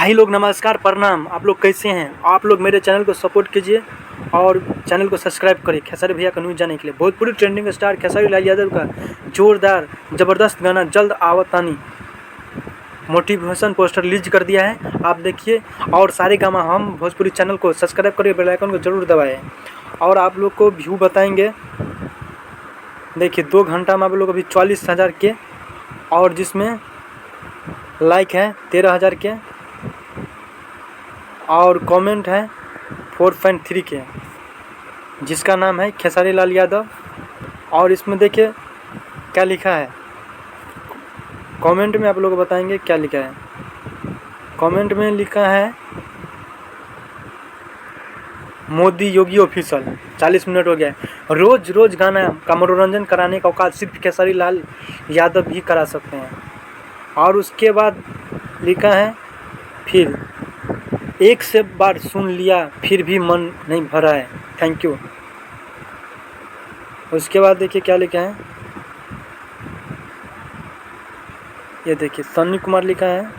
भाई लोग नमस्कार प्रणाम। आप लोग कैसे हैं? आप लोग मेरे चैनल को सपोर्ट कीजिए और चैनल को सब्सक्राइब करिए खेसारी भैया का न्यूज़ जानने के लिए। भोजपुरी ट्रेंडिंग स्टार खेसारी लाल यादव का जोरदार ज़बरदस्त गाना जल्द आवतानी मोटिवेशन पोस्टर रिलीज कर दिया है, आप देखिए। और सारे गामा हम भोजपुरी चैनल को सब्सक्राइब करिए, बेल आइकन को जरूर दबाएं। और आप लोग को व्यू बताएंगे, देखिए 2 घंटा में आप लोग अभी 44,000 के, और जिसमें लाइक है 13,000 के, और कमेंट है 4.3 के, जिसका नाम है खेसारी लाल यादव। और इसमें देखिए क्या लिखा है, कमेंट में आप लोग बताएंगे क्या लिखा है। कमेंट में लिखा है मोदी योगी ऑफिशियल। 40 मिनट हो गया। रोज़ रोज़ गाना का मनोरंजन कराने का औकात सिर्फ खेसारी लाल यादव ही करा सकते हैं। और उसके बाद लिखा है फिर एक से बार सुन लिया फिर भी मन नहीं भरा है, थैंक यू। उसके बाद देखिए क्या लिखा है, ये देखिए सन्नी कुमार लिखा है,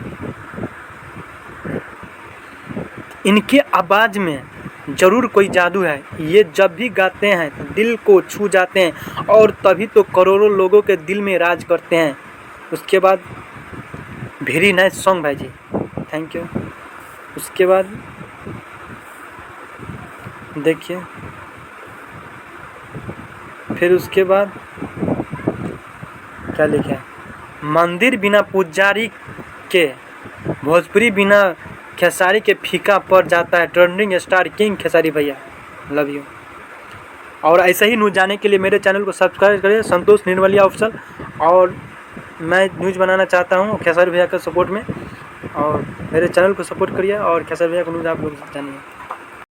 इनके आवाज़ में ज़रूर कोई जादू है, ये जब भी गाते हैं दिल को छू जाते हैं और तभी तो करोड़ों लोगों के दिल में राज करते हैं। उसके बाद वेरी नाइस सॉन्ग भाई जी, थैंक यू। उसके बाद देखिए फिर उसके बाद क्या लिखा है, मंदिर बिना पुजारी के, भोजपुरी बिना खेसारी के फीका पड़ जाता है, ट्रेंडिंग स्टार किंग खेसारी भैया, लव यू। और ऐसे ही न्यूज़ जानने के लिए मेरे चैनल को सब्सक्राइब करिए, संतोष निर्मलिया ऑफिशियल। और मैं न्यूज़ बनाना चाहता हूँ खेसारी भैया के सपोर्ट में, और मेरे चैनल को सपोर्ट करिए और खेसारी भैया को न्यूज़ आप लोग जानिए।